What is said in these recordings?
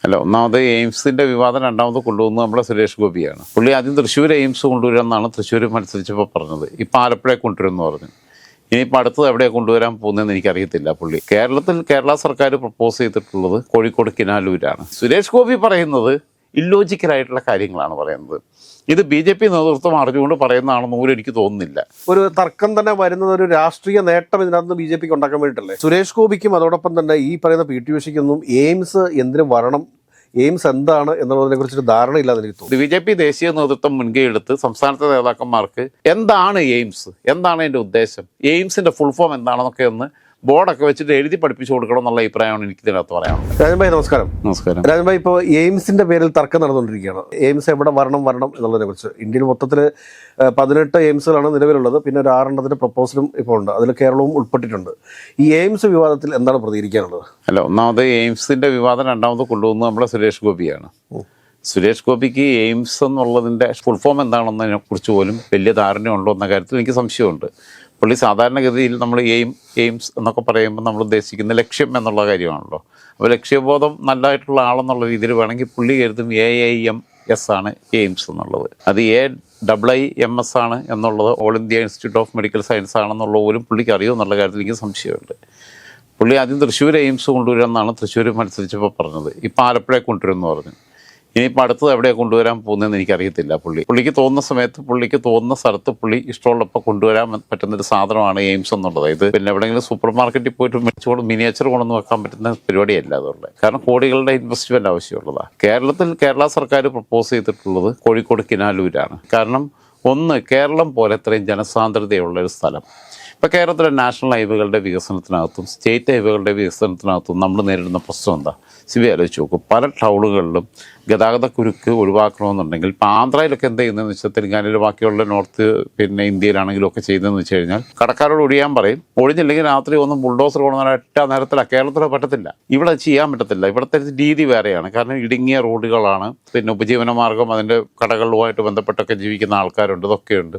അല്ല, ഒന്നാമത് എയിംസിന്റെ വിവാദം രണ്ടാമത് കൊണ്ടുവന്നത് നമ്മുടെ സുരേഷ് ഗോപിയാണ്. പുള്ളി ആദ്യം തൃശ്ശൂർ എയിംസ് കൊണ്ടുവരാമെന്നാണ് തൃശ്ശൂർ മത്സരിച്ചപ്പോൾ പറഞ്ഞത്. ഇപ്പം ആലപ്പുഴയെ കൊണ്ടുവരുമെന്ന് പറഞ്ഞു. ഇനിയിപ്പോൾ അടുത്തത് എവിടെയാണ് കൊണ്ടുവരാൻ പോകുന്നതെന്ന് എനിക്കറിയത്തില്ല. പുള്ളി കേരള സർക്കാർ പ്രപ്പോസ് ചെയ്തിട്ടുള്ളത് കോഴിക്കോട് കിനാലൂരാണ്. സുരേഷ് ഗോപി പറയുന്നത് ഇല്ലോജിക്കലായിട്ടുള്ള കാര്യങ്ങളാണ് പറയുന്നത്. ഇത് BJP നേതൃത്വം അറിഞ്ഞുകൊണ്ട് പറയുന്നതാണെന്ന് പോലും എനിക്ക് തോന്നുന്നില്ല. ഒരു തർക്കം തന്നെ വരുന്നത് ഒരു രാഷ്ട്രീയ നേട്ടം ഇതിനകത്ത് BJPക്ക് ഉണ്ടാക്കാൻ വേണ്ടിയിട്ടല്ലേ? സുരേഷ് ഗോപിക്കും അതോടൊപ്പം തന്നെ ഈ പറയുന്ന PT ഉഷയ്ക്കൊന്നും എയിംസ് എന്തിനു വരണം, എയിംസ് എന്താണ് എന്നുള്ളതിനെ കുറിച്ചൊരു ധാരണയില്ലാതെ എനിക്ക് തോന്നുന്നു. BJP ദേശീയ നേതൃത്വം മുൻകൈ എടുത്ത് സംസ്ഥാനത്തെ നേതാക്കന്മാർക്ക് എന്താണ് എയിംസ്, എന്താണ് അതിൻ്റെ ഉദ്ദേശം, എയിംസിന്റെ ഫുൾ ഫോം എന്താണെന്നൊക്കെ ഒന്ന് ബോർഡൊക്കെ വെച്ചിട്ട് എഴുതി പഠിപ്പിച്ചു കൊടുക്കണം എന്നുള്ള അഭിപ്രായമാണ് എനിക്ക് ഇതിനകത്ത് പറയാനുള്ളത്. രാജൻ ഭായി നമസ്കാരം. നമസ്കാരം. രാജൻ ഭായി, ഇപ്പോൾ എയിംസിന്റെ പേരിൽ തർക്കം നടന്നുകൊണ്ടിരിക്കുകയാണ്. എയിംസ് എവിടെ വരണം എന്നുള്ളതിനെ കുറിച്ച് ഇന്ത്യയിൽ മൊത്തത്തിൽ 18 എയിംസുകളാണ് നിലവിലുള്ളത്. പിന്നെ ഒരു 6 പ്രപ്പോസലും ഇപ്പോൾ ഉണ്ട്. അതിൽ കേരളവും ഉൾപ്പെട്ടിട്ടുണ്ട്. ഈ എയിംസ് വിവാദത്തിൽ എന്താണ് പ്രതികരിക്കാനുള്ളത്? അല്ല, ഒന്നാമത് എയിംസിന്റെ വിവാദം രണ്ടാമത് കൊണ്ടുവന്നത് നമ്മുടെ സുരേഷ് ഗോപിയാണ്. സുരേഷ് ഗോപിക്ക് എയിംസ് എന്നുള്ളതിൻ്റെ ഫുൾ ഫോം എന്താണെന്നതിനെ കുറിച്ച് പോലും വലിയ ധാരണയുണ്ടോ എന്ന കാര്യത്തിൽ എനിക്ക് സംശയമുണ്ട്. പുള്ളി സാധാരണഗതിയിൽ നമ്മൾ എയിംസ് എന്നൊക്കെ പറയുമ്പോൾ നമ്മൾ ഉദ്ദേശിക്കുന്ന ലക്ഷ്യം എന്നുള്ള കാര്യമാണല്ലോ. അപ്പോൾ ലക്ഷ്യബോധം നല്ലതായിട്ടുള്ള ആളെന്നുള്ള രീതിയിൽ വേണമെങ്കിൽ പുള്ളി കരുതും AIMS ആണ് എയിംസ് എന്നുള്ളത്. അത് AIIMS ആണ് എന്നുള്ളത് all India institute of medical science ആണെന്നുള്ള പോലും പുള്ളിക്ക് അറിയുമെന്നുള്ള കാര്യത്തിൽ എനിക്ക് സംശയമുണ്ട്. പുള്ളി ആദ്യം തൃശ്ശൂർ എയിംസ് കൊണ്ടുവരാമെന്നാണ് തൃശ്ശൂർ മത്സരിച്ചപ്പോൾ പറഞ്ഞത്. ഇപ്പം ആലപ്പുഴയെ കൊണ്ടുവരുമെന്ന് പറഞ്ഞു. ഇനിയിപ്പോൾ അടുത്തത് എവിടെയാണ് കൊണ്ടുവരാൻ പോകുന്നതെന്ന് എനിക്കറിയത്തില്ല. പുള്ളിക്ക് തോന്നുന്ന സമയത്ത് പുള്ളിക്ക് തോന്നുന്ന സ്ഥലത്ത് പുള്ളി ഇഷ്ടമുള്ളപ്പോൾ കൊണ്ടുവരാൻ പറ്റുന്നൊരു സാധനമാണ് എയിംസ് എന്നുള്ളത്. ഇത് പിന്നെ എവിടെയെങ്കിലും സൂപ്പർ മാർക്കറ്റിൽ പോയിട്ട് മേടിച്ചുകൊണ്ട് മിനിയേച്ചർ കൊണ്ടുവന്ന് വെക്കാൻ പറ്റുന്ന പരിപാടിയല്ല അതുള്ളത്. കാരണം കോടികളുടെ ഇൻവെസ്റ്റ്മെൻറ്റ് ആവശ്യമുള്ളതാണ്. കേരള സർക്കാർ പ്രപ്പോസ് ചെയ്തിട്ടുള്ളത് കോഴിക്കോട് കിനാലൂരാണ്. കാരണം ഒന്ന്, കേരളം പോലെ ഇത്രയും ജനസാന്ദ്രതയുള്ളൊരു സ്ഥലം. ഇപ്പോൾ കേരളത്തിലെ നാഷണൽ ഹൈവേകളുടെ വികസനത്തിനകത്തും സ്റ്റേറ്റ് ഹൈവേകളുടെ വികസനത്തിനകത്തും നമ്മൾ നേരിടുന്ന പ്രശ്നം എന്താ? സിബി ആലോചിച്ച് നോക്കും. പല ടൗണുകളിലും ഗതാഗത കുരുക്ക് ഒഴിവാക്കണമെന്നുണ്ടെങ്കിൽ ഇപ്പോൾ ആന്ധ്രയിലൊക്കെ എന്താ ചെയ്യുന്നതെന്ന് വെച്ചാൽ തെലങ്കാനയിൽ ബാക്കിയുള്ള നോർത്ത് പിന്നെ ഇന്ത്യയിലാണെങ്കിലും ഒക്കെ ചെയ്യുന്നതെന്ന് വെച്ച് കഴിഞ്ഞാൽ കടക്കാരോട് ഒഴിയാൻ പറയും. ഒഴിഞ്ഞില്ലെങ്കിൽ രാത്രി ഒന്നും ബുൾഡോസർ കൊണ്ടുവന്നാൽ ഒറ്റ നേരത്തിലാണ്. കേരളത്തിൽ പറ്റത്തില്ല, ഇവിടെ ചെയ്യാൻ പറ്റത്തില്ല. ഇവിടുത്തെ രീതി വേറെയാണ്. കാരണം ഇടുങ്ങിയ റോഡുകളാണ്. പിന്നെ ഉപജീവന മാർഗം അതിൻ്റെ കടകളുമായിട്ട് ബന്ധപ്പെട്ടൊക്കെ ജീവിക്കുന്ന ആൾക്കാരുണ്ട്. ഇതൊക്കെയുണ്ട്.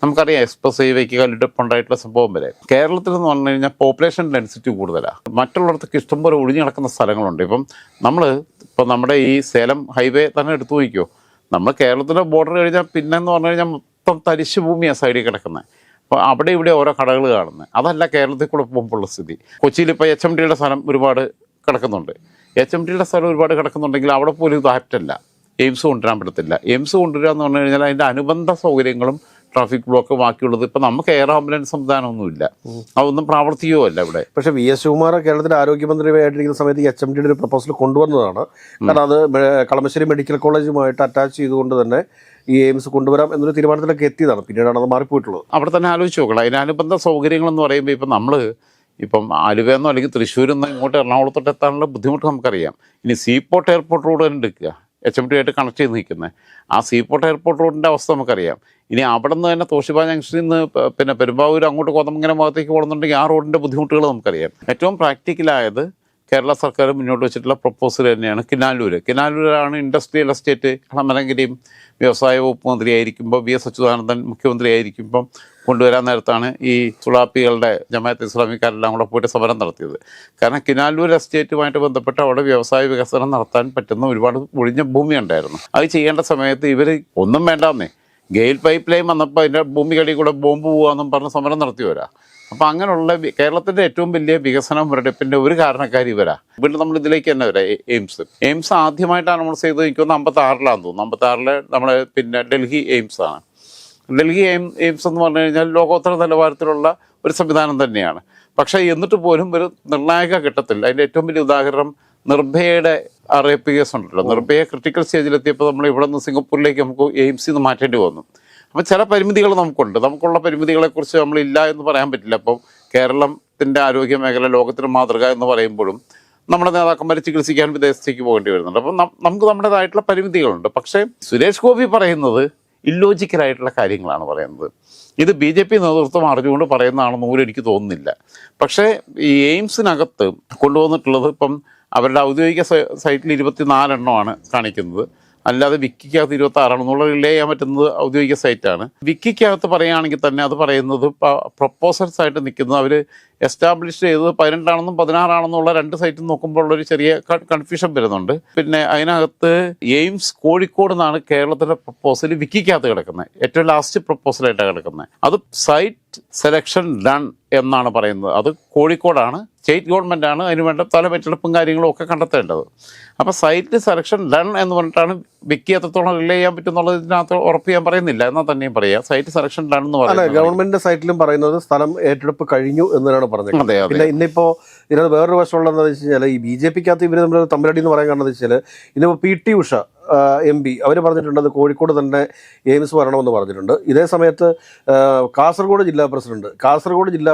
നമുക്കറിയാം എക്സ്പ്രസ് ഹൈവേക്ക് കല്ലിട്ടപ്പുണ്ടായിട്ടുള്ള സംഭവം വരെ. കേരളത്തിൽ എന്ന് പറഞ്ഞു കഴിഞ്ഞാൽ പോപ്പുലേഷൻ ഡെൻസിറ്റി കൂടുതലാണ്. മറ്റുള്ളിടത്തൊക്കെ ഇഷ്ടംപോലെ ഒഴിഞ്ഞു കിടക്കുന്ന സ്ഥലങ്ങളുണ്ട്. ഇപ്പം നമ്മുടെ ഈ സേലം ഹൈവേ തന്നെ എടുത്തു നോക്കിയോ. നമ്മൾ കേരളത്തിൻ്റെ ബോർഡർ കഴിഞ്ഞാൽ പിന്നെന്ന് പറഞ്ഞു കഴിഞ്ഞാൽ മൊത്തം തരിശ് ഭൂമിയാണ് സൈഡിൽ കിടക്കുന്നത്. അപ്പോൾ അവിടെ ഇവിടെ ഓരോ കടകൾ കാണുന്നത്. അതല്ല കേരളത്തിൽ കൂടെ പോകുമ്പോഴുള്ള സ്ഥിതി. കൊച്ചിയിൽ ഇപ്പോൾ HMDയുടെ സ്ഥലം ഒരുപാട് കിടക്കുന്നുണ്ട്. HMDയുടെ സ്ഥലം ഒരുപാട് കിടക്കുന്നുണ്ടെങ്കിൽ അവിടെ പോലും ഇത് ആപ്റ്റല്ല. എയിംസ് കൊണ്ടുവരാൻ പറ്റത്തില്ല. എയിംസ് കൊണ്ടുവരിക എന്ന് പറഞ്ഞു കഴിഞ്ഞാൽ അതിൻ്റെ അനുബന്ധ സൗകര്യങ്ങളും ട്രാഫിക് ബ്ലോക്ക് ബാക്കിയുള്ളത്. ഇപ്പം നമുക്ക് എയർ ആംബുലൻസ് സംവിധാനമൊന്നുമില്ല. അതൊന്നും പ്രാവർത്തികമോ അല്ല ഇവിടെ. പക്ഷേ VS ശിവകുമാർ കേരളത്തിലെ ആരോഗ്യമന്ത്രിയായിട്ടിരിക്കുന്ന സമയത്ത് ഈ HMDയുടെ ഒരു പ്രപ്പോസൽ കൊണ്ടുവന്നതാണ്. കാരണം അത് കളമശ്ശേരി മെഡിക്കൽ കോളേജുമായിട്ട് അറ്റാച്ച് ചെയ്തുകൊണ്ട് തന്നെ ഈ എയിംസ് കൊണ്ടുവരാം എന്നൊരു തീരുമാനത്തിലൊക്കെ എത്തിയതാണ്. പിന്നീടാണ് അത് മാറിപ്പോയിട്ടുള്ളത്. അവിടെ തന്നെ ആലോചിച്ച് നോക്കണം. അതിനനുബന്ധ സൗകര്യങ്ങളെന്ന് പറയുമ്പോൾ ഇപ്പം നമ്മൾ ആലുവയെന്നോ അല്ലെങ്കിൽ തൃശ്ശൂരെന്നോ ഇങ്ങോട്ട് എറണാകുളത്തോട്ട് എത്താനുള്ള ബുദ്ധിമുട്ട് നമുക്കറിയാം. ഇനി സീപോർട്ട് എയർപോർട്ട് റോഡ് തന്നെ എടുക്കുക, HMD ആയിട്ട് കണക്ട് ചെയ്ത് നിൽക്കുന്നത്. ആ സീപോർട്ട് എയർപോർട്ട് റോഡിൻ്റെ അവസ്ഥ നമുക്കറിയാം. ഇനി അവിടെ നിന്ന് തന്നെ തോഷിബ ജംഗ്ഷനിൽ നിന്ന് പിന്നെ പെരുമ്പാവൂർ അങ്ങോട്ട് കോതമംഗലം ഭാഗത്തേക്ക് പോകുന്നുണ്ടെങ്കിൽ ആ റോഡിൻ്റെ ബുദ്ധിമുട്ടുകൾ നമുക്കറിയാം. ഏറ്റവും പ്രാക്ടിക്കലായത് കേരള സർക്കാർ മുന്നോട്ട് വെച്ചിട്ടുള്ള പ്രപ്പോസൽ തന്നെയാണ് കിനാലൂരാണ് ഇൻഡസ്ട്രിയൽ എസ്റ്റേറ്റ്. മലങ്കരിയും വ്യവസായ വകുപ്പ് മന്ത്രിയായിരിക്കുമ്പോൾ VS അച്യുതാനന്ദൻ മുഖ്യമന്ത്രിയായിരിക്കുമ്പം കൊണ്ടുവരാൻ നേരത്താണ് ഈ സുളാപ്പികളുടെ ജമാഅത്ത് ഇസ്ലാമിക്കാരെല്ലാം കൂടെ പോയിട്ട് സമരം നടത്തിയത്. കാരണം കിനാലൂർ എസ്റ്റേറ്റുമായിട്ട് ബന്ധപ്പെട്ട് അവിടെ വ്യവസായ വികസനം നടത്താൻ പറ്റുന്ന ഒരുപാട് ഒഴിഞ്ഞ ഭൂമി ഉണ്ടായിരുന്നു. അത് ചെയ്യേണ്ട സമയത്ത് ഇവർ ഒന്നും വേണ്ടാന്നേ, ഗെയിൽ പൈപ്പ് ലൈൻ വന്നപ്പോൾ അതിൻ്റെ ഭൂമികളിൽ കൂടെ ബോംബ് പോകാമെന്നും പറഞ്ഞ് സമരം നടത്തിയവരാ. അപ്പം അങ്ങനെയുള്ള കേരളത്തിൻ്റെ ഏറ്റവും വലിയ വികസനം മുരടിപ്പിൻ്റെ ഒരു കാരണക്കാരി ഇവരാ. ഇവിടെ നമ്മൾ ഇതിലേക്ക് തന്നെ വരാം. എയിംസ് ആദ്യമായിട്ടാണ് നമ്മൾ ചെയ്തത്. എനിക്കൊന്ന് 56-ലാണെന്ന് തോന്നുന്നു. 56-ലെ നമ്മളെ പിന്നെ ഡൽഹി എയിംസ് ആണ്. ഡൽഹി എയിംസ് എന്ന് പറഞ്ഞു കഴിഞ്ഞാൽ ലോകോത്തര നിലവാരത്തിലുള്ള ഒരു സംവിധാനം തന്നെയാണ്. പക്ഷേ എന്നിട്ട് പോലും ഒരു നിർണായക ഘട്ടത്തിൽ അതിൻ്റെ ഏറ്റവും വലിയ ഉദാഹരണം നിർഭയയുടെ റേപ്പ് കേസ് ഉണ്ടല്ലോ. നിർഭയ ക്രിട്ടിക്കൽ സ്റ്റേജിലെത്തിയപ്പോൾ നമ്മൾ ഇവിടെ നിന്ന് സിംഗപ്പൂരിലേക്ക് നമുക്ക് എയിംസിൽ നിന്ന് മാറ്റേണ്ടി വന്നു. അപ്പോൾ ചില പരിമിതികൾ നമുക്കുണ്ട്. നമുക്കുള്ള പരിമിതികളെക്കുറിച്ച് നമ്മളില്ല എന്ന് പറയാൻ പറ്റില്ല. അപ്പോൾ കേരളത്തിൻ്റെ ആരോഗ്യ മേഖല ലോകത്തിന് മാതൃക എന്ന് പറയുമ്പോഴും നമ്മുടെ നേതാക്കന്മാർ ചികിത്സിക്കാൻ വിദേശത്തേക്ക് പോകേണ്ടി വരുന്നുണ്ട്. അപ്പം നമുക്ക് നമ്മുടേതായിട്ടുള്ള പരിമിതികളുണ്ട്. പക്ഷേ സുരേഷ് ഗോപി പറയുന്നത് ഇല്ലോജിക്കലായിട്ടുള്ള കാര്യങ്ങളാണ് പറയുന്നത്. ഇത് BJP നേതൃത്വം അറിഞ്ഞുകൊണ്ട് പറയുന്നതാണെന്ന് പോലും എനിക്ക് തോന്നുന്നില്ല. പക്ഷേ ഈ എയിംസിനകത്ത് കൊണ്ടുവന്നിട്ടുള്ളത് ഇപ്പം അവരുടെ ഔദ്യോഗിക സൈറ്റിൽ 24 എണ്ണമാണ് കാണിക്കുന്നത്. അല്ലാതെ വിക്കിക്കകത്ത് 26 റിലേ ചെയ്യാൻ പറ്റുന്നത് ഔദ്യോഗിക സൈറ്റാണ്. വിക്കിക്കകത്ത് പറയുകയാണെങ്കിൽ തന്നെ അത് പറയുന്നത് പ്രൊപ്പോസൽസ് ആയിട്ട് നിൽക്കുന്നത് അവർ എസ്റ്റാബ്ലിഷ് ചെയ്തത് 18 16 2 സൈറ്റിൽ നോക്കുമ്പോൾ ഉള്ളൊരു ചെറിയ കൺഫ്യൂഷൻ വരുന്നുണ്ട്. പിന്നെ അതിനകത്ത് എയിംസ് കോഴിക്കോട് നിന്നാണ് കേരളത്തിലെ പ്രപ്പോസൽ വിക്കിക്കകത്ത് കിടക്കുന്നത്, ഏറ്റവും ലാസ്റ്റ് പ്രപ്പോസലായിട്ടാണ് കിടക്കുന്നത്. അത് സൈറ്റ് സെലക്ഷൻ ഡൺ എന്നാണ് പറയുന്നത്. അത് കോഴിക്കോടാണ്, സ്റ്റേറ്റ് ഗവൺമെൻറ്റാണ് അതിന് വേണ്ട തലമെറ്റെടുപ്പും കാര്യങ്ങളും ഒക്കെ കണ്ടെത്തേണ്ടത്. അപ്പോൾ സൈറ്റ് സെലക്ഷൻ ഡൺ എന്ന് പറഞ്ഞിട്ടാണ് വിക്കി എത്രത്തോളം റിലേ ചെയ്യാൻ പറ്റുന്നുള്ളത് ഇതിനകത്ത് ഉറപ്പ് ചെയ്യാൻ പറയുന്നില്ല, എന്നാൽ തന്നെയും പറയാം സൈറ്റ് സെലക്ഷൻ ഡൺ എന്ന് പറയുന്നത്. ഗവൺമെന്റിന്റെ സൈറ്റിലും പറയുന്നത് സ്ഥലം ഏറ്റെടുപ്പ് കഴിഞ്ഞു എന്നാണ് പറഞ്ഞത്. അതെ. പിന്നെ ഇന്നിപ്പോ ഇതിനകത്ത് വേറൊരു വശമുള്ളതെന്ന് വെച്ച് കഴിഞ്ഞാൽ ഈ BJP-ക്കകത്ത് ഇവർ നമ്മൾ തമ്മിലടി എന്ന് പറയാൻ കാരണം എന്താ വെച്ചാൽ ഇന്നിപ്പോൾ PT ഉഷ MP അവർ പറഞ്ഞിട്ടുണ്ട് അത് കോഴിക്കോട് തന്നെ എയിംസ് വരണമെന്ന് പറഞ്ഞിട്ടുണ്ട്. ഇതേ സമയത്ത് കാസർഗോഡ് ജില്ലാ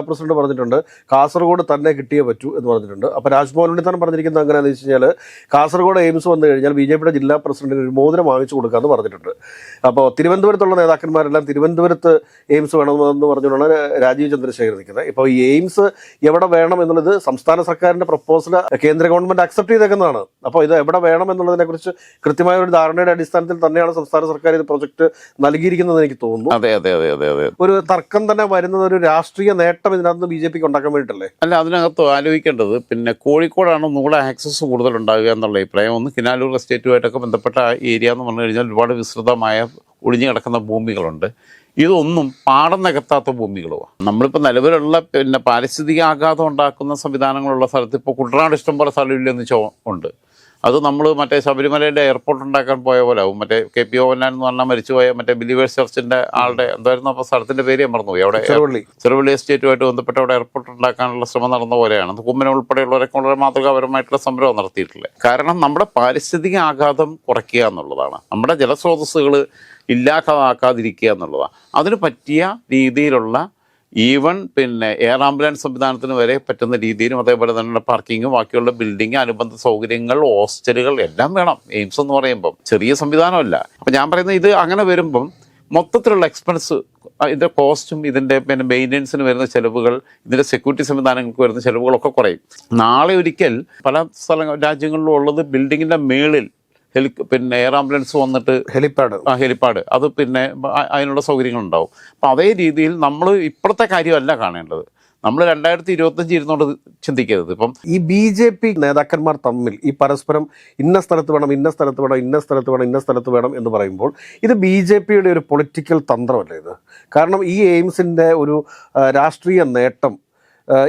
പ്രസിഡന്റ് പറഞ്ഞിട്ടുണ്ട് കാസർഗോഡ് തന്നെ കിട്ടിയേ പറ്റൂ എന്ന് പറഞ്ഞിട്ടുണ്ട്. അപ്പോൾ രാജ്മോഹൻ ഉണ്ണിത്താൻ പറഞ്ഞിരിക്കുന്നത് എങ്ങനെയാണെന്ന് വെച്ച് കഴിഞ്ഞാൽ കാസർഗോഡ് എയിംസ് വന്നു കഴിഞ്ഞാൽ BJP-യുടെ ജില്ലാ പ്രസിഡന്റിന് ഒരു മോതിരം വാങ്ങിച്ചു കൊടുക്കാമെന്ന് പറഞ്ഞിട്ടുണ്ട്. അപ്പോൾ തിരുവനന്തപുരത്തുള്ള നേതാക്കന്മാരെല്ലാം തിരുവനന്തപുരത്ത് എയിംസ് വേണമെന്ന് പറഞ്ഞുകൊണ്ടാണ് രാജീവ് ചന്ദ്രശേഖർ നിൽക്കുന്നത്. ഇപ്പോൾ ഈ എയിംസ് എവിടെ വേണം എന്നുള്ളത് സംസ്ഥാന സർക്കാരിന്റെ പ്രപ്പോസൽ കേന്ദ്ര ഗവൺമെന്റ് അക്സെപ്റ്റ് ചെയ്തേക്കുന്നതാണ്. അപ്പോൾ ഇത് എവിടെ വേണം എന്നുള്ളതിനെക്കുറിച്ച് കൃത്യമായ ഒരു ധാരണയുടെ അടിസ്ഥാനത്തിൽ തന്നെയാണ് സംസ്ഥാന സർക്കാർ ഇത് പ്രൊജക്ട് നൽകിയിരിക്കുന്നത് എനിക്ക് തോന്നുന്നു. അതെ അതെ അതെ അതെ അതെ ഒരു തർക്കം തന്നെ വരുന്നത് ഒരു രാഷ്ട്രീയ നേട്ടം ഇതിനകത്ത് BJP-ക്ക് ഉണ്ടാക്കാൻ വേണ്ടിയിട്ടല്ലേ? അല്ല, അതിനകത്ത് ആലോചിക്കേണ്ടത് പിന്നെ കോഴിക്കോടാണ് ഒന്നുകൂടെ ആക്സസ് കൂടുതൽ ഉണ്ടാകുക എന്നുള്ള അഭിപ്രായം. ഒന്ന് കിനാലൂർ എസ്റ്റേറ്റുമായിട്ടൊക്കെ ബന്ധപ്പെട്ട ഏരിയ എന്ന് പറഞ്ഞു കഴിഞ്ഞാൽ ഒരുപാട് വിസ്തൃതമായ ഒഴിഞ്ഞു കിടക്കുന്ന ഭൂമികളുണ്ട്. ഇതൊന്നും പാടം നികത്താത്ത ഭൂമികളുമാണ്. നമ്മളിപ്പോൾ നിലവിലുള്ള പിന്നെ പാരിസ്ഥിതിക ആഘാതം ഉണ്ടാക്കുന്ന സംവിധാനങ്ങളുള്ള സ്ഥലത്ത് ഇപ്പോൾ കുട്ടനാട് ഇഷ്ടംപോലെ സ്ഥലമില്ലെന്ന് ഉണ്ട്. അത് നമ്മൾ മറ്റേ ശബരിമലയുടെ എയർപോർട്ട് ഉണ്ടാക്കാൻ പോയ പോലെ ആവും. മറ്റേ KP ഓവനാൻ എന്ന് പറഞ്ഞാൽ മരിച്ചുപോയ മറ്റേ ബിലീവേഴ്സ് ചർച്ചിൻ്റെ ആളുടെ എന്തായിരുന്നു അപ്പോൾ സ്ഥലത്തിൻ്റെ പേര് ഞാൻ മറന്നുപോയി. അവിടെ ചെറുവള്ളി എസ്റ്റേറ്റുമായിട്ട് ബന്ധപ്പെട്ട് അവിടെ എയർപോർട്ട് ഉണ്ടാക്കാനുള്ള ശ്രമം നടന്ന പോലെയാണ്. കുമ്മനം ഉൾപ്പെടെയുള്ളവരൊക്കെ വളരെ മാതൃകാപരമായിട്ടുള്ള സംരംഭം നടത്തിയിട്ടില്ല. കാരണം നമ്മുടെ പാരിസ്ഥിതിക ആഘാതം കുറയ്ക്കുക എന്നുള്ളതാണ്, നമ്മുടെ ജലസ്രോതസ്സുകൾ ഇല്ലാതാക്കാതിരിക്കുക എന്നുള്ളതാണ്. അതിന് പറ്റിയ രീതിയിലുള്ള ഈവൻ പിന്നെ എയർ ആംബുലൻസ് സംവിധാനത്തിന് വരെ പറ്റുന്ന രീതിയിലും അതേപോലെ തന്നെ പാർക്കിങ്ങും ബാക്കിയുള്ള ബിൽഡിങ് അനുബന്ധ സൗകര്യങ്ങൾ ഹോസ്റ്റലുകൾ എല്ലാം വേണം എയിംസ് എന്ന് പറയുമ്പം. ചെറിയ സംവിധാനമല്ല. അപ്പം ഞാൻ പറയുന്നത് ഇത് അങ്ങനെ വരുമ്പം മൊത്തത്തിലുള്ള എക്സ്പെൻസ്, ഇതിൻ്റെ കോസ്റ്റും ഇതിൻ്റെ പിന്നെ മെയിൻ്റനൻസിന് വരുന്ന ചിലവുകൾ, ഇതിൻ്റെ സെക്യൂരിറ്റി സംവിധാനങ്ങൾക്ക് വരുന്ന ചിലവുകളൊക്കെ കുറയും. നാളെ ഒരിക്കൽ പല രാജ്യങ്ങളിലും ഉള്ളത് ബിൽഡിങ്ങിൻ്റെ മേളിൽ പിന്നെ എയർ ആംബുലൻസ് വന്നിട്ട് ഹെലിപ്പാഡ് അത് പിന്നെ അതിനുള്ള സൗകര്യങ്ങളുണ്ടാവും. അപ്പോൾ അതേ രീതിയിൽ നമ്മൾ ഇപ്പോഴത്തെ കാര്യമല്ല കാണേണ്ടത്, നമ്മൾ 2025 ഇരുന്നോണ്ട് ചിന്തിക്കരുത്. ഇപ്പം ഈ BJP നേതാക്കന്മാർ തമ്മിൽ ഈ പരസ്പരം ഇന്ന സ്ഥലത്ത് വേണം എന്ന് പറയുമ്പോൾ ഇത് BJP-യുടെ ഒരു പൊളിറ്റിക്കൽ തന്ത്രമല്ലേ ഇത്? കാരണം ഈ എയിംസിൻ്റെ ഒരു രാഷ്ട്രീയ നേട്ടം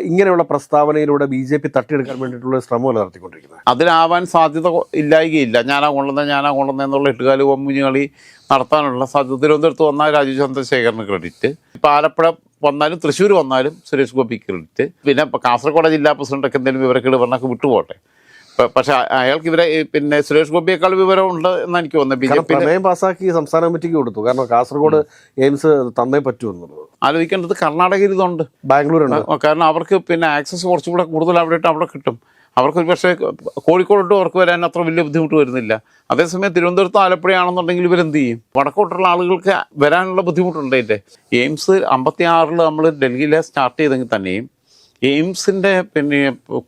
ഇങ്ങനെയുള്ള പ്രസ്താവനയിലൂടെ BJP തട്ടിയെടുക്കാൻ വേണ്ടിയിട്ടുള്ള ശ്രമമല്ല നടത്തിക്കൊണ്ടിരിക്കുന്നത്. അതിനാവാൻ സാധ്യത ഇല്ലായികയില്ല. ഞാനാ കൊള്ളുന്നത് എന്നുള്ള എട്ടുകാല് കൊമ്മുഞ്ഞ് കളി നടത്താനുള്ള സാധ്യത തിരുവനന്തപുരത്ത് വന്നാൽ രാജീവ് ചന്ദ്രശേഖറിന് ക്രെഡിറ്റ്, ഇപ്പോൾ ആലപ്പുഴ വന്നാലും തൃശ്ശൂർ വന്നാലും സുരേഷ് ഗോപിക്ക് ക്രെഡിറ്റ്, പിന്നെ കാസർഗോഡ് ജില്ലാ പ്രസിഡന്റൊക്കെ എന്തെങ്കിലും വിവരക്കേട് പറഞ്ഞാൽ വിട്ടുപോട്ടെ. പക്ഷെ അയാൾക്ക് ഇവരെ പിന്നെ സുരേഷ് ഗോപിയേക്കാൾ വിവരം ഉണ്ട് എന്നാണ് എനിക്ക് തോന്നുന്നത്. പ്രമേയം പാസ്സാക്കി സംസ്ഥാന കമ്മിറ്റിക്ക് കൊടുത്തു, കാരണം കാസർഗോഡ് എയിംസ് തന്നേ പറ്റൂ എന്നുള്ളത്. ആലോചിക്കേണ്ടത് കർണാടകയിൽ ഇതുണ്ട്, ബാംഗ്ലൂരുണ്ട്. കാരണം അവർക്ക് പിന്നെ ആക്സസ് കുറച്ചും കൂടെ കൂടുതൽ അവിടെ കിട്ടും. അവർക്കൊരു പക്ഷേ കോഴിക്കോട്ട് അവർക്ക് വരാൻ അത്ര വലിയ ബുദ്ധിമുട്ട് വരുന്നില്ല. അതേസമയം തിരുവനന്തപുരത്ത് ആലപ്പുഴയാണെന്നുണ്ടെങ്കിൽ ഇവരെന്ത് ചെയ്യും? വടക്കോട്ടുള്ള ആളുകൾക്ക് വരാനുള്ള ബുദ്ധിമുട്ടുണ്ട്. ഇതിൻ്റെ എയിംസ് 56 നമ്മൾ ഡൽഹിയിൽ സ്റ്റാർട്ട് ചെയ്തെങ്കിൽ തന്നെയും എയിംസിൻ്റെ പിന്നെ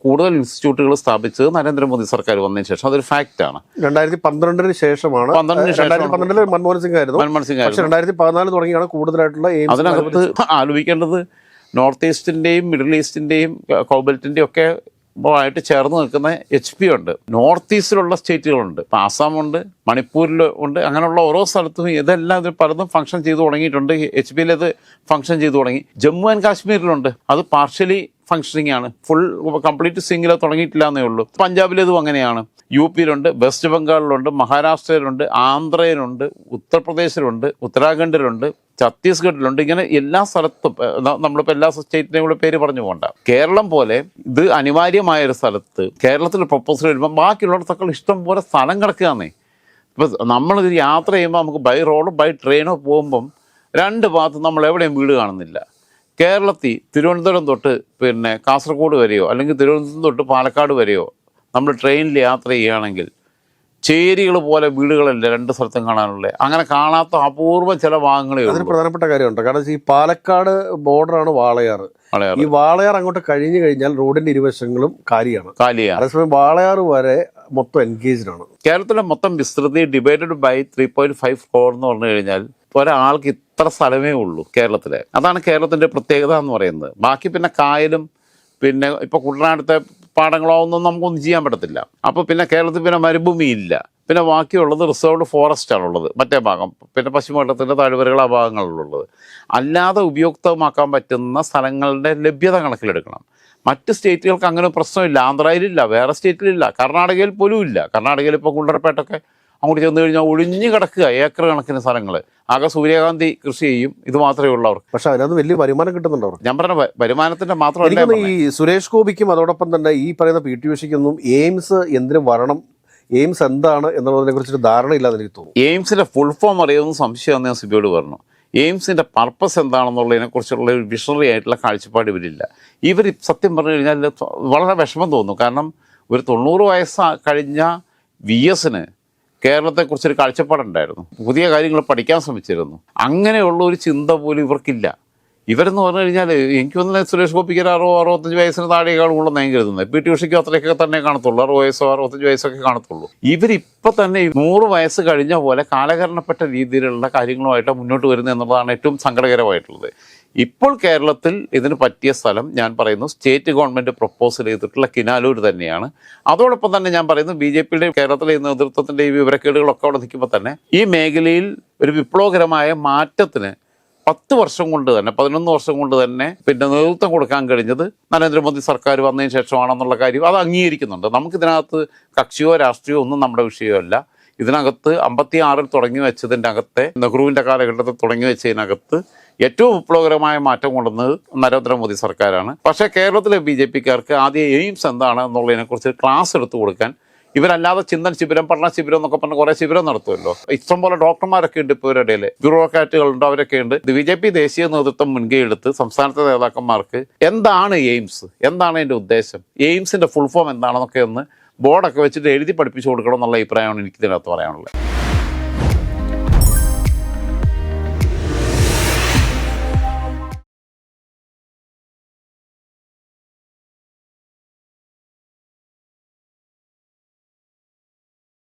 കൂടുതൽ ഇൻസ്റ്റിറ്റ്യൂട്ടുകൾ സ്ഥാപിച്ചത് നരേന്ദ്രമോദി സർക്കാർ വന്നതിന് ശേഷം. അതൊരു ഫാക്റ്റാണ്. 2012 ശേഷമാണ്. 2012 മൻമോഹൻ സിംഗ് ആയിരുന്നു. 2014 തുടങ്ങിയാണ് കൂടുതലായിട്ടുള്ള എയിംസ്. അതിനകത്ത് ആലോചിക്കേണ്ടത് നോർത്ത് ഈസ്റ്റിൻ്റെയും മിഡിൽ ഈസ്റ്റിൻ്റെയും കൗബൽറ്റിൻ്റെയും ഒക്കെ ആയിട്ട് ചേർന്ന് നിൽക്കുന്ന HP ഉണ്ട്. നോർത്ത് ഈസ്റ്റിലുള്ള സ്റ്റേറ്റുകളുണ്ട്, ഇപ്പോൾ ആസാമുണ്ട്, മണിപ്പൂരിൽ ഉണ്ട്. അങ്ങനെയുള്ള ഓരോ സ്ഥലത്തും ഇതെല്ലാം ഇത് പലതും ഫംഗ്ഷൻ ചെയ്തു തുടങ്ങിയിട്ടുണ്ട്. HP-യിൽ ഇത് ഫംഗ്ഷൻ ചെയ്തു തുടങ്ങി. ജമ്മു ആൻഡ് കാശ്മീരിലുണ്ട്, അത് പാർഷ്യലി ഫംഗ്ഷനിങ് ആണ്, ഫുൾ കംപ്ലീറ്റ് സ്വിങ്ങിൽ തുടങ്ങിയിട്ടില്ല എന്നേ ഉള്ളൂ. പഞ്ചാബിലേതും അങ്ങനെയാണ്. UP-ലുണ്ട്, വെസ്റ്റ് ബംഗാളിലുണ്ട്, മഹാരാഷ്ട്രയിലുണ്ട്, ആന്ധ്രയിലുണ്ട്, ഉത്തർപ്രദേശിലുണ്ട്, ഉത്തരാഖണ്ഡിലുണ്ട്, ഛത്തീസ്ഗഡിലുണ്ട്. ഇങ്ങനെ എല്ലാ സ്ഥലത്തും നമ്മളിപ്പോൾ എല്ലാ സ്റ്റേറ്റിനെയും കൂടെ പേര് പറഞ്ഞു പോകണ്ട. കേരളം പോലെ ഇത് അനിവാര്യമായൊരു സ്ഥലത്ത് കേരളത്തിൽ പ്രപ്പോസൽ വരുമ്പോൾ ബാക്കിയുള്ളിടത്തൊക്കെ ഇഷ്ടം പോലെ സ്ഥലം കിടക്കുകയെന്നേ. ഇപ്പോൾ നമ്മളിത് യാത്ര ചെയ്യുമ്പോൾ നമുക്ക് ബൈ റോഡോ ബൈ ട്രെയിനോ പോകുമ്പം 2 ഭാഗത്ത് നമ്മൾ എവിടെയും വീട് കാണുന്നില്ല. കേരളത്തിൽ തിരുവനന്തപുരം തൊട്ട് പിന്നെ കാസർഗോഡ് വരെയോ അല്ലെങ്കിൽ തിരുവനന്തപുരം തൊട്ട് പാലക്കാട് വരെയോ നമ്മൾ ട്രെയിനിൽ യാത്ര ചെയ്യുകയാണെങ്കിൽ ചേരികൾ പോലെ വീടുകളല്ല 2 സ്ഥലത്തും കാണാനുള്ളത്. അങ്ങനെ കാണാത്ത അപൂർവ ചില ഭാഗങ്ങളേ ഉള്ളൂ. അതൊരു പ്രധാനപ്പെട്ട കാര്യമുണ്ട്. കാരണം ഈ പാലക്കാട് ബോർഡറാണ് വാളയാർ. ഈ വാളയാർ അങ്ങോട്ട് കഴിഞ്ഞു കഴിഞ്ഞാൽ റോഡിന്റെ ഇരുവശങ്ങളും കാലിയാണ്. അതേസമയം വാളയാർ വരെ മൊത്തം എൻഗേജ്ഡ് ആണ്. കേരളത്തിലെ മൊത്തം വിസ്തൃതി ഡിവൈഡഡ് ബൈ 3.5 crore എന്ന് പറഞ്ഞു കഴിഞ്ഞാൽ ഒരാൾക്ക് ഇത്ര സ്ഥലമേ ഉള്ളൂ കേരളത്തിലെ. അതാണ് കേരളത്തിൻ്റെ പ്രത്യേകത എന്ന് പറയുന്നത്. ബാക്കി പിന്നെ കായലും പിന്നെ ഇപ്പോൾ കുട്ടനാടത്തെ പാടങ്ങളോ ഒന്നും നമുക്കൊന്നും ചെയ്യാൻ പറ്റത്തില്ല. അപ്പോൾ പിന്നെ കേരളത്തിൽ പിന്നെ മരുഭൂമി ഇല്ല. പിന്നെ ബാക്കിയുള്ളത് റിസർവ്ഡ് ഫോറസ്റ്റ് ആണുള്ളത് മറ്റേ ഭാഗം, പിന്നെ പശ്ചിമഘട്ടത്തിൻ്റെ താഴ്വരകൾ ആ ഭാഗങ്ങളിലുള്ളത്. അല്ലാതെ ഉപയുക്തമാക്കാൻ പറ്റുന്ന സ്ഥലങ്ങളുടെ ലഭ്യത കണക്കിലെടുക്കണം. മറ്റ് സ്റ്റേറ്റുകൾക്ക് അങ്ങനെ പ്രശ്നമില്ല. ആന്ധ്രയിലില്ല, വേറെ സ്റ്റേറ്റിലില്ല, കർണാടകയിൽ പോലും ഇല്ല. കർണാടകയിൽ ഇപ്പോൾ കുണ്ടറപ്പേട്ടൊക്കെ അങ്ങോട്ട് ചെന്ന് കഴിഞ്ഞാൽ ഒഴിഞ്ഞു കിടക്കുക ഏക്കർ കണക്കിന് സ്ഥലങ്ങൾ. ആകെ സൂര്യകാന്തി കൃഷി ചെയ്യും, ഇത് മാത്രമേ ഉള്ളൂ അവർക്ക്. പക്ഷെ അതിനകത്ത് വലിയ വരുമാനം കിട്ടുന്നുണ്ട് അവർക്ക്. ഞാൻ പറഞ്ഞ വരുമാനത്തിന്റെ മാത്രമല്ല, ഈ സുരേഷ് ഗോപിക്കും അതോടൊപ്പം തന്നെ ഈ പറയുന്ന പി ടി ഉഷയ്ക്കൊന്നും എയിംസ് എന്തിനു വരണം, എയിംസ് എന്താണ് എന്നുള്ളതിനെ കുറിച്ചൊരു ധാരണയില്ലാതെ എനിക്ക് തോന്നുന്നു. എയിംസിന്റെ ഫുൾ ഫോം അറിയുന്ന സംശയമെന്ന് ഞാൻ സിബിയോട് പറഞ്ഞു. എയിംസിന്റെ പർപ്പസ് എന്താണെന്നുള്ളതിനെ കുറിച്ചുള്ള ഒരു വിഷണറി ആയിട്ടുള്ള കാഴ്ചപ്പാട് ഇവരില്ല. ഇവർ സത്യം പറഞ്ഞു കഴിഞ്ഞാൽ വളരെ വിഷമം തോന്നുന്നു. കാരണം ഒരു 90 വയസ്സ് കഴിഞ്ഞ VSന് കേരളത്തെക്കുറിച്ചൊരു കാഴ്ചപ്പാടുണ്ടായിരുന്നു, പുതിയ കാര്യങ്ങൾ പഠിക്കാൻ ശ്രമിച്ചിരുന്നു. അങ്ങനെയുള്ള ഒരു ചിന്ത പോലും ഇവർക്കില്ല. ഇവരെന്ന് പറഞ്ഞു കഴിഞ്ഞാൽ എനിക്ക് തോന്നുന്നത് സുരേഷ് ഗോപിക്ക് 60-65 വയസ്സിന് താഴെക്കാളുള്ള ഞാൻ കരുതുന്നത്. പി ടി ഉഷയ്ക്ക് അത്രയൊക്കെ തന്നെ കാണത്തുള്ളൂ, 60 വയസ്സോ 65 വയസ്സൊക്കെ കാണത്തുള്ളൂ. ഇവരിപ്പോൾ തന്നെ 100 വയസ്സ് കഴിഞ്ഞ പോലെ കാലഹരണപ്പെട്ട രീതിയിലുള്ള കാര്യങ്ങളുമായിട്ട് മുന്നോട്ട് വരുന്നത് എന്നുള്ളതാണ് ഏറ്റവും സങ്കടകരമായിട്ടുള്ളത്. ഇപ്പോൾ കേരളത്തിൽ ഇതിന് പറ്റിയ സ്ഥലം ഞാൻ പറയുന്നു സ്റ്റേറ്റ് ഗവൺമെൻറ് പ്രൊപ്പോസൽ ചെയ്തിട്ടുള്ള കിനാലൂർ തന്നെയാണ്. അതോടൊപ്പം തന്നെ ഞാൻ പറയുന്നു BJPയുടെ കേരളത്തിലെ നേതൃത്വത്തിൻ്റെ ഈ വിവരക്കേടുകളൊക്കെ അവിടെ നിൽക്കുമ്പോൾ തന്നെ ഈ മേഖലയിൽ ഒരു വിപ്ലവകരമായ മാറ്റത്തിന് 10 വർഷം കൊണ്ട് തന്നെ 11 വർഷം കൊണ്ട് തന്നെ പിന്നെ നേതൃത്വം കൊടുക്കാൻ കഴിഞ്ഞത് നരേന്ദ്രമോദി സർക്കാർ വന്നതിന് ശേഷമാണെന്നുള്ള കാര്യം അത് അംഗീകരിക്കുന്നുണ്ട്. നമുക്കിതിനകത്ത് കക്ഷിയോ രാഷ്ട്രീയമോ ഒന്നും നമ്മുടെ വിഷയമല്ല. ഇതിനകത്ത് 56-ൽ തുടങ്ങി വെച്ചതിൻ്റെ അകത്തെ നെഹ്റുവിൻ്റെ കാലഘട്ടത്തിൽ തുടങ്ങി വെച്ചതിനകത്ത് ഏറ്റവും വിപ്ലവകരമായ മാറ്റം കൊണ്ടുവന്നത് നരേന്ദ്രമോദി സർക്കാരാണ്. പക്ഷേ കേരളത്തിലെ BJPക്കാർക്ക് ആദ്യം എയിംസ് എന്താണ് എന്നുള്ളതിനെക്കുറിച്ച് ക്ലാസ് എടുത്തു കൊടുക്കാൻ ഇവരല്ലാതെ ചിന്തൻ ശിബിരം, പഠന ശിബിരം എന്നൊക്കെ പറഞ്ഞ് കുറേ ശിബിരം നടത്തുമല്ലോ. ഇഷ്ടംപോലെ ഡോക്ടർമാരൊക്കെ ഉണ്ട് ഇപ്പോൾ ഇവരുടെ ഇടയിൽ, ബ്യൂറോക്രാറ്റുകളുണ്ട്, അവരൊക്കെ ഉണ്ട്. BJP ദേശീയ നേതൃത്വം മുൻകൈ എടുത്ത് സംസ്ഥാനത്തെ നേതാക്കന്മാർക്ക് എന്താണ് എയിംസ്, എന്താണ് അതിൻ്റെ ഉദ്ദേശം, എയിംസിൻ്റെ ഫുൾ ഫോം എന്താണെന്നൊക്കെ ഒന്ന് ബോർഡൊക്കെ വെച്ചിട്ട് എഴുതി പഠിപ്പിച്ചു കൊടുക്കണം എന്നുള്ള അഭിപ്രായമാണ് എനിക്ക് ഇതിനകത്ത് പറയാനുള്ളത്.